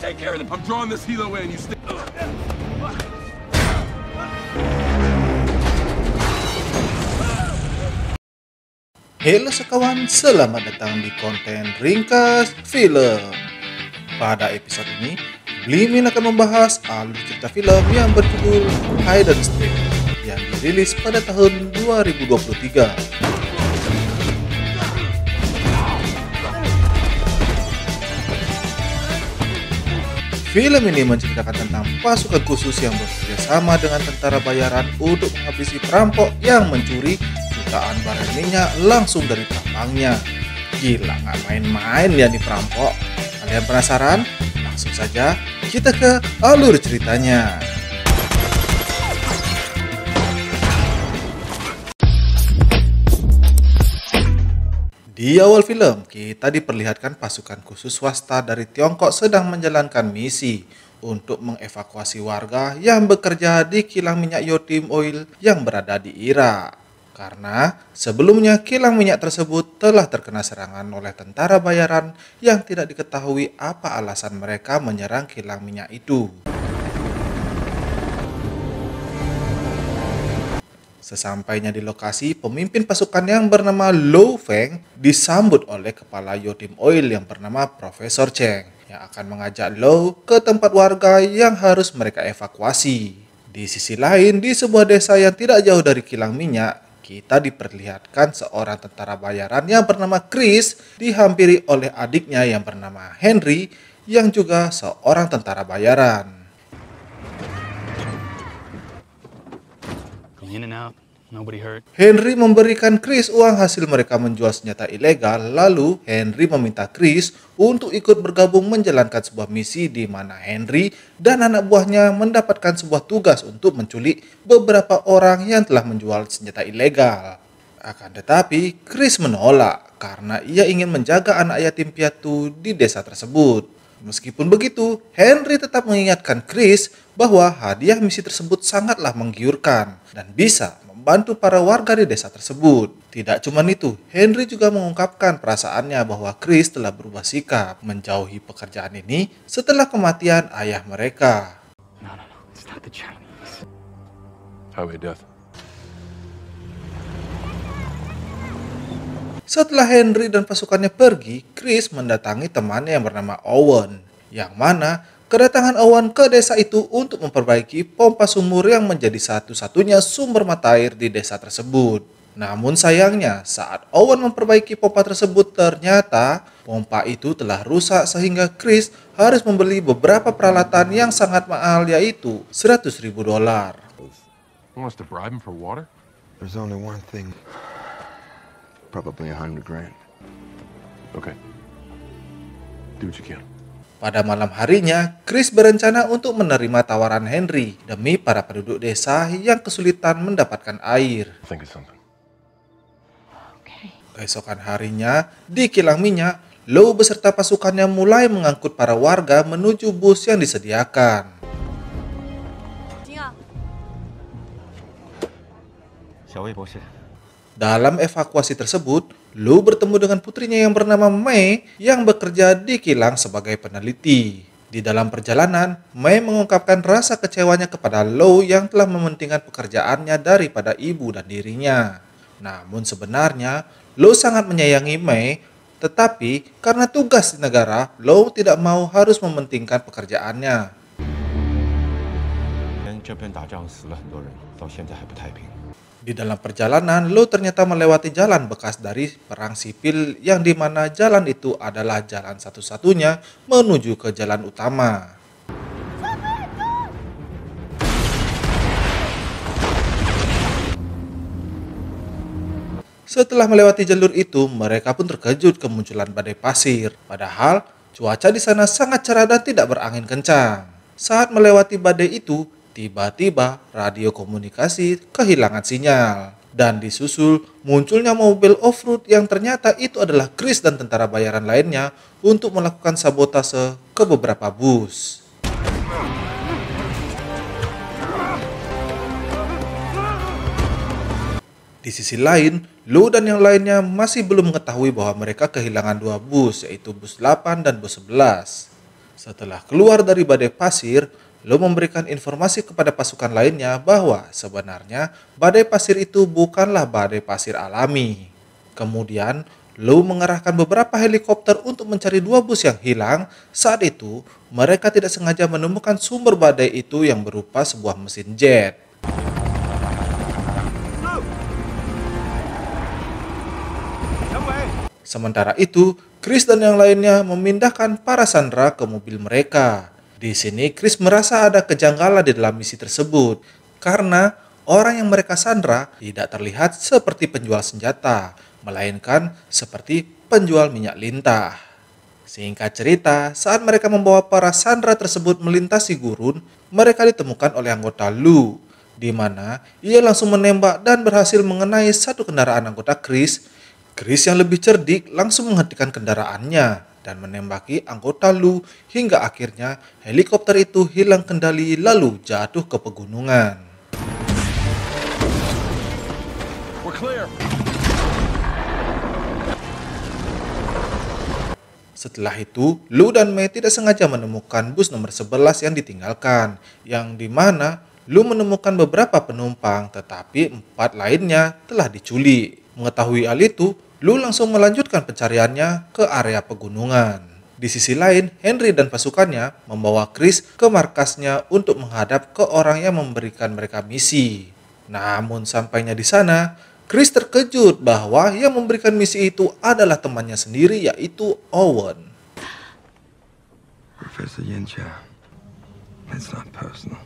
take care of them. I'm drawing this helo in. You stay. Halo sekawan, selamat datang di konten Ringkas Film. Pada episode ini, Blimin akan membahas alur cerita film yang berjudul Hidden Stream yang dirilis pada tahun 2023. Film ini menceritakan tentang pasukan khusus yang bekerja sama dengan tentara bayaran untuk menghabisi perampok yang mencuri jutaan barel minyak langsung dari tambangnya. Gila, nggak main-main ya nih perampok. Kalian penasaran? Langsung saja kita ke alur ceritanya. Di awal film, kita diperlihatkan pasukan khusus swasta dari Tiongkok sedang menjalankan misi untuk mengevakuasi warga yang bekerja di kilang minyak Yotim Oil yang berada di Irak. Karena sebelumnya kilang minyak tersebut telah terkena serangan oleh tentara bayaran yang tidak diketahui apa alasan mereka menyerang kilang minyak itu. Sesampainya di lokasi, pemimpin pasukan yang bernama Lo Feng disambut oleh kepala Yotim Oil yang bernama Profesor Cheng yang akan mengajak Lo ke tempat warga yang harus mereka evakuasi. Di sisi lain, di sebuah desa yang tidak jauh dari kilang minyak, kita diperlihatkan seorang tentara bayaran yang bernama Chris dihampiri oleh adiknya yang bernama Henry yang juga seorang tentara bayaran. Henry memberikan Chris uang hasil mereka menjual senjata ilegal, lalu Henry meminta Chris untuk ikut bergabung menjalankan sebuah misi di mana Henry dan anak buahnya mendapatkan sebuah tugas untuk menculik beberapa orang yang telah menjual senjata ilegal. Akan tetapi, Chris menolak karena ia ingin menjaga anak yatim piatu di desa tersebut. Meskipun begitu, Henry tetap mengingatkan Chris bahwa hadiah misi tersebut sangatlah menggiurkan dan bisa membantu para warga di desa tersebut. Tidak cuma itu, Henry juga mengungkapkan perasaannya bahwa Chris telah berubah sikap menjauhi pekerjaan ini setelah kematian ayah mereka. No, it's not the Chinese. Highway death. Setelah Henry dan pasukannya pergi, Chris mendatangi temannya yang bernama Owen, yang mana kedatangan Owen ke desa itu untuk memperbaiki pompa sumur yang menjadi satu-satunya sumber mata air di desa tersebut. Namun sayangnya, saat Owen memperbaiki pompa tersebut, ternyata pompa itu telah rusak sehingga Chris harus membeli beberapa peralatan yang sangat mahal, yaitu $100.000. Wants to bribe him for water? There's only one thing. Probably $100,000. Okay. Do what you can. Pada malam harinya, Chris berencana untuk menerima tawaran Henry demi para penduduk desa yang kesulitan mendapatkan air. Think of something. Keesokan harinya, di kilang minyak, Lo beserta pasukannya mulai mengangkut para warga menuju bus yang disediakan. Dalam evakuasi tersebut, Lo bertemu dengan putrinya yang bernama Mei yang bekerja di kilang sebagai peneliti. Di dalam perjalanan, Mei mengungkapkan rasa kecewanya kepada Lo yang telah mementingkan pekerjaannya daripada ibu dan dirinya. Namun sebenarnya, Lo sangat menyayangi Mei, tetapi karena tugas di negara, Lo tidak mau harus mementingkan pekerjaannya. Di dalam perjalanan, Lo ternyata melewati jalan bekas dari perang sipil yang dimana jalan itu adalah jalan satu-satunya menuju ke jalan utama. Setelah melewati jalur itu, mereka pun terkejut kemunculan badai pasir. Padahal, cuaca di sana sangat cerah dan tidak berangin kencang. Saat melewati badai itu, tiba-tiba radio komunikasi kehilangan sinyal. Dan disusul munculnya mobil off-road yang ternyata itu adalah Chris dan tentara bayaran lainnya untuk melakukan sabotase ke beberapa bus. Di sisi lain, Lu dan yang lainnya masih belum mengetahui bahwa mereka kehilangan dua bus, yaitu bus 8 dan bus 11. Setelah keluar dari badai pasir, Lu memberikan informasi kepada pasukan lainnya bahwa sebenarnya badai pasir itu bukanlah badai pasir alami. Kemudian, Lu mengerahkan beberapa helikopter untuk mencari 2 bus yang hilang. Saat itu, mereka tidak sengaja menemukan sumber badai itu yang berupa sebuah mesin jet. Sementara itu, Chris dan yang lainnya memindahkan para sandera ke mobil mereka. Di sini, Chris merasa ada kejanggalan di dalam misi tersebut karena orang yang mereka sandera tidak terlihat seperti penjual senjata, melainkan seperti penjual minyak lintah. Singkat cerita, saat mereka membawa para sandera tersebut melintasi gurun, mereka ditemukan oleh anggota Lu, di mana ia langsung menembak dan berhasil mengenai satu kendaraan anggota Chris. Chris yang lebih cerdik langsung menghentikan kendaraannya dan menembaki anggota Lu hingga akhirnya helikopter itu hilang kendali lalu jatuh ke pegunungan. We're clear. Setelah itu, Lu dan Mei tidak sengaja menemukan bus nomor 11 yang ditinggalkan, yang dimana Lu menemukan beberapa penumpang, tetapi 4 lainnya telah diculik. Mengetahui hal itu, Lu langsung melanjutkan pencariannya ke area pegunungan. Di sisi lain, Henry dan pasukannya membawa Chris ke markasnya untuk menghadap ke orang yang memberikan mereka misi. Namun sampainya di sana, Chris terkejut bahwa yang memberikan misi itu adalah temannya sendiri, yaitu Owen. Professor Yincha, it's not personal.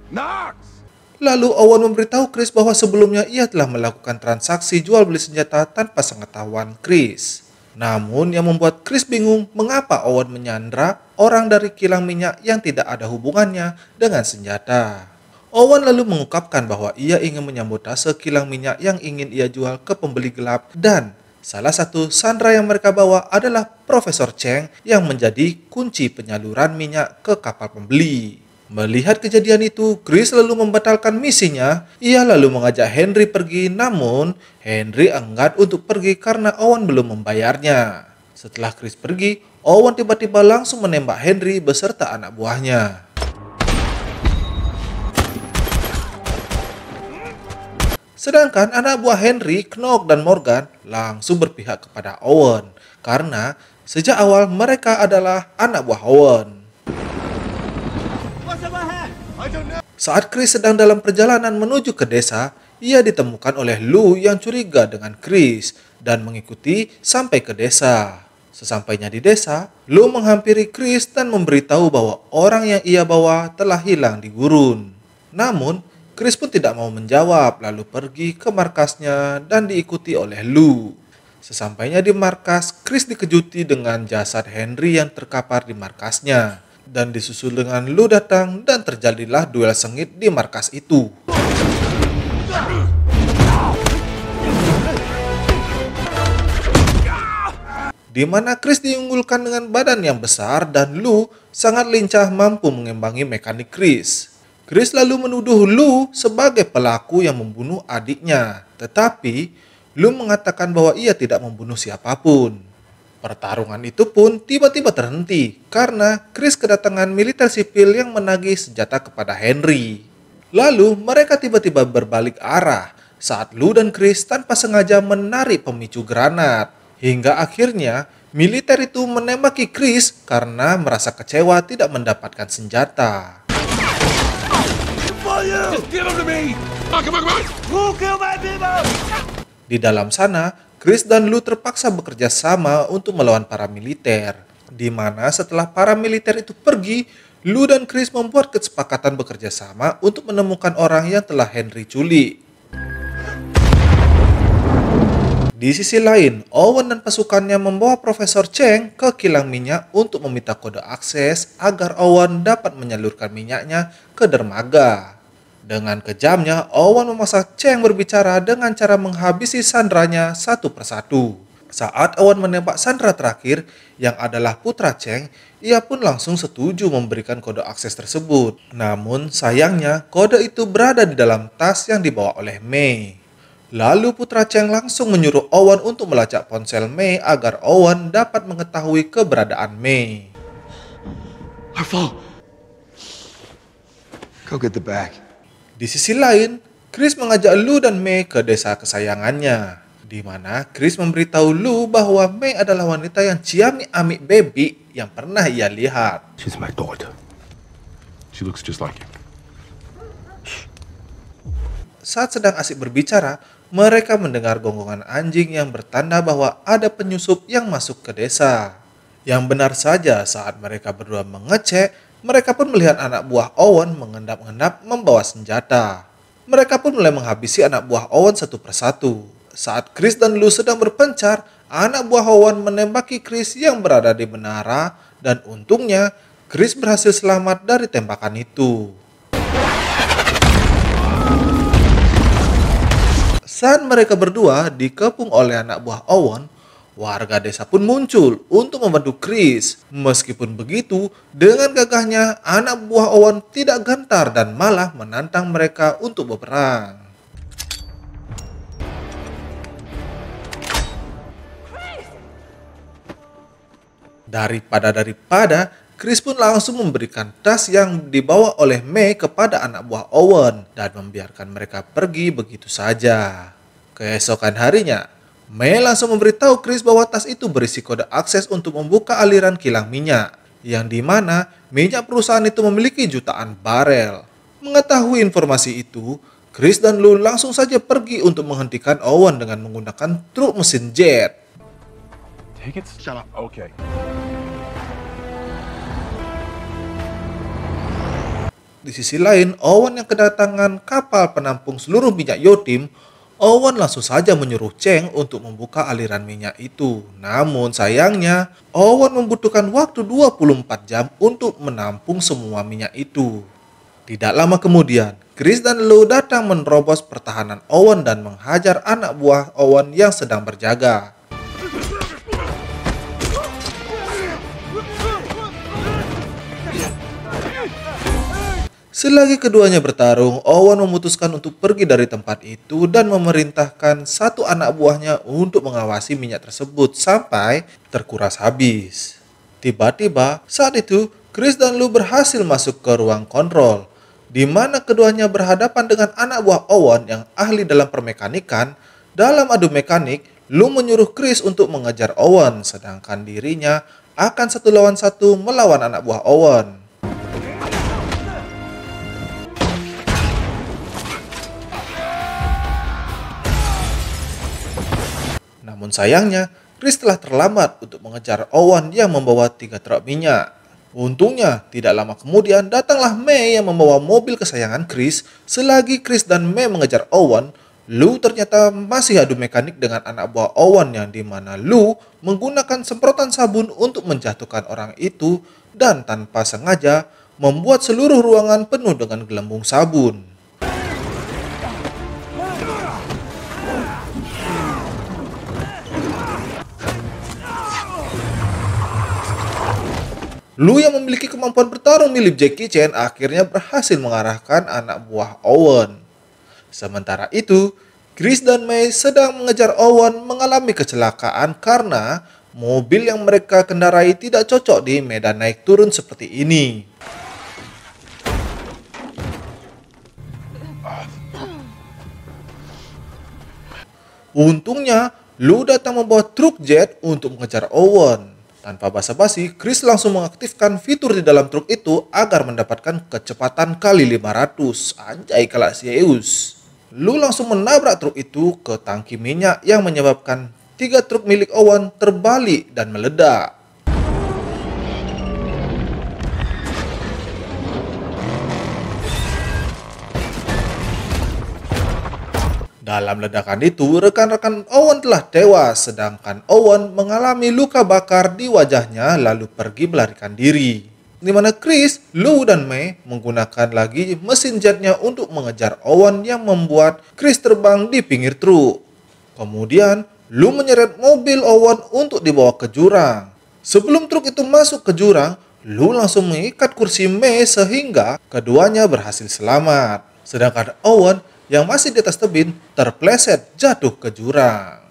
Knox! Lalu Owen memberitahu Chris bahwa sebelumnya ia telah melakukan transaksi jual beli senjata tanpa sepengetahuan Chris. Namun yang membuat Chris bingung mengapa Owen menyandra orang dari kilang minyak yang tidak ada hubungannya dengan senjata. Owen lalu mengungkapkan bahwa ia ingin menyabotase kilang minyak yang ingin ia jual ke pembeli gelap dan salah satu sandera yang mereka bawa adalah Profesor Cheng yang menjadi kunci penyaluran minyak ke kapal pembeli. Melihat kejadian itu, Chris lalu membatalkan misinya. Ia lalu mengajak Henry pergi, namun Henry enggan untuk pergi karena Owen belum membayarnya. Setelah Chris pergi, Owen tiba-tiba langsung menembak Henry beserta anak buahnya. Sedangkan anak buah Henry, Knock dan Morgan langsung berpihak kepada Owen karena sejak awal mereka adalah anak buah Owen. Saat Chris sedang dalam perjalanan menuju ke desa, ia ditemukan oleh Lu yang curiga dengan Chris dan mengikuti sampai ke desa. Sesampainya di desa, Lu menghampiri Chris dan memberitahu bahwa orang yang ia bawa telah hilang di gurun. Namun, Chris pun tidak mau menjawab lalu pergi ke markasnya dan diikuti oleh Lu. Sesampainya di markas, Chris dikejuti dengan jasad Henry yang terkapar di markasnya. Dan disusul dengan Lu datang dan terjadilah duel sengit di markas itu. Di mana Chris diunggulkan dengan badan yang besar dan Lu sangat lincah mampu mengimbangi mekanik Chris. Chris lalu menuduh Lu sebagai pelaku yang membunuh adiknya, tetapi Lu mengatakan bahwa ia tidak membunuh siapapun. Pertarungan itu pun tiba-tiba terhenti karena Chris kedatangan militer sipil yang menagih senjata kepada Henry. Lalu mereka tiba-tiba berbalik arah saat Lu dan Chris tanpa sengaja menarik pemicu granat. Hingga akhirnya militer itu menembaki Chris karena merasa kecewa tidak mendapatkan senjata. Di dalam sana, Chris dan Lu terpaksa bekerja sama untuk melawan para militer, di mana setelah para militer itu pergi, Lu dan Chris membuat kesepakatan bekerja sama untuk menemukan orang yang telah Henry culik. Di sisi lain, Owen dan pasukannya membawa Profesor Cheng ke kilang minyak untuk meminta kode akses agar Owen dapat menyalurkan minyaknya ke dermaga. Dengan kejamnya, Owen memaksa Cheng berbicara dengan cara menghabisi sandranya satu persatu. Saat Owen menembak sandera terakhir, yang adalah putra Cheng, ia pun langsung setuju memberikan kode akses tersebut. Namun sayangnya, kode itu berada di dalam tas yang dibawa oleh Mei. Lalu putra Cheng langsung menyuruh Owen untuk melacak ponsel Mei agar Owen dapat mengetahui keberadaan Mei. Careful. Go get the bag. Di sisi lain, Chris mengajak Lou dan May ke desa kesayangannya, di mana Chris memberitahu Lou bahwa May adalah wanita yang ciamik-amik baby yang pernah ia lihat. She's my daughter. She looks just like you. Saat sedang asik berbicara, mereka mendengar gonggongan anjing yang bertanda bahwa ada penyusup yang masuk ke desa. Yang benar saja, saat mereka berdua mengecek, mereka pun melihat anak buah Owen mengendap-endap membawa senjata. Mereka pun mulai menghabisi anak buah Owen satu persatu. Saat Chris dan Lou sedang berpencar, anak buah Owen menembaki Chris yang berada di menara, dan untungnya Chris berhasil selamat dari tembakan itu. Saat mereka berdua dikepung oleh anak buah Owen, warga desa pun muncul untuk membantu Chris. Meskipun begitu, dengan gagahnya anak buah Owen tidak gentar dan malah menantang mereka untuk berperang. Daripada, Chris pun langsung memberikan tas yang dibawa oleh May kepada anak buah Owen dan membiarkan mereka pergi begitu saja. Keesokan harinya, May langsung memberitahu Chris bahwa tas itu berisi kode akses untuk membuka aliran kilang minyak, yang dimana minyak perusahaan itu memiliki jutaan barel. Mengetahui informasi itu, Chris dan Lou langsung saja pergi untuk menghentikan Owen dengan menggunakan truk mesin jet. Take it. Shut up. Okay. Di sisi lain, Owen yang kedatangan kapal penampung seluruh minyak Yotim, Owen langsung saja menyuruh Cheng untuk membuka aliran minyak itu. Namun sayangnya, Owen membutuhkan waktu 24 jam untuk menampung semua minyak itu. Tidak lama kemudian, Chris dan Lou datang menerobos pertahanan Owen dan menghajar anak buah Owen yang sedang berjaga. Selagi keduanya bertarung, Owen memutuskan untuk pergi dari tempat itu dan memerintahkan satu anak buahnya untuk mengawasi minyak tersebut sampai terkuras habis. Tiba-tiba, saat itu, Chris dan Lou berhasil masuk ke ruang kontrol, di mana keduanya berhadapan dengan anak buah Owen yang ahli dalam permekanikan. Dalam adu mekanik, Lou menyuruh Chris untuk mengejar Owen, sedangkan dirinya akan 1 lawan 1 melawan anak buah Owen. Namun sayangnya, Chris telah terlambat untuk mengejar Owen yang membawa 3 truk minyak. Untungnya, tidak lama kemudian datanglah May yang membawa mobil kesayangan Chris. Selagi Chris dan May mengejar Owen, Lou ternyata masih adu mekanik dengan anak buah Owen, yang dimana Lou menggunakan semprotan sabun untuk menjatuhkan orang itu dan tanpa sengaja membuat seluruh ruangan penuh dengan gelembung sabun. Lou yang memiliki kemampuan bertarung mirip Jackie Chan akhirnya berhasil mengarahkan anak buah Owen. Sementara itu, Chris dan May sedang mengejar Owen mengalami kecelakaan karena mobil yang mereka kendarai tidak cocok di medan naik turun seperti ini. Untungnya, Lou datang membawa truk jet untuk mengejar Owen. Tanpa basa-basi, Chris langsung mengaktifkan fitur di dalam truk itu agar mendapatkan kecepatan kali 500. Anjay kelas Zeus. Lou langsung menabrak truk itu ke tangki minyak yang menyebabkan 3 truk milik Owen terbalik dan meledak. Dalam ledakan itu, rekan-rekan Owen telah tewas, sedangkan Owen mengalami luka bakar di wajahnya lalu pergi melarikan diri. Di mana Chris, Lou, dan May menggunakan lagi mesin jetnya untuk mengejar Owen yang membuat Chris terbang di pinggir truk. Kemudian, Lou menyeret mobil Owen untuk dibawa ke jurang. Sebelum truk itu masuk ke jurang, Lou langsung mengikat kursi May sehingga keduanya berhasil selamat. Sedangkan Owen yang masih di atas tebing terpleset jatuh ke jurang.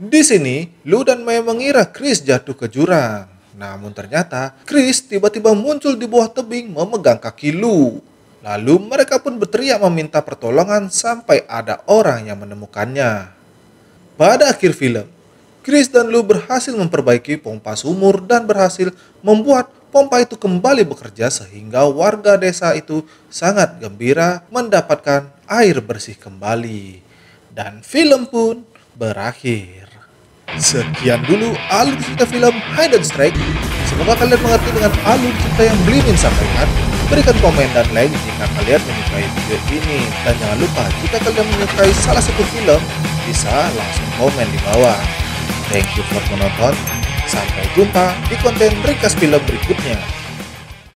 Di sini, Lu dan Mei mengira Chris jatuh ke jurang. Namun ternyata, Chris tiba-tiba muncul di bawah tebing memegang kaki Lu. Lalu mereka pun berteriak meminta pertolongan sampai ada orang yang menemukannya. Pada akhir film, Chris dan Lu berhasil memperbaiki pompa sumur dan berhasil membuat pompa itu kembali bekerja sehingga warga desa itu sangat gembira mendapatkan air bersih kembali. Dan film pun berakhir. Sekian dulu alur cerita film Hide and Strike. Semoga kalian mengerti dengan alur cerita yang Bli Min sampaikan. Berikan komen dan like jika kalian menyukai video ini. Dan jangan lupa jika kalian menyukai salah satu film, bisa langsung komen di bawah. Thank you for menonton. Sampai jumpa di konten ringkas film berikutnya.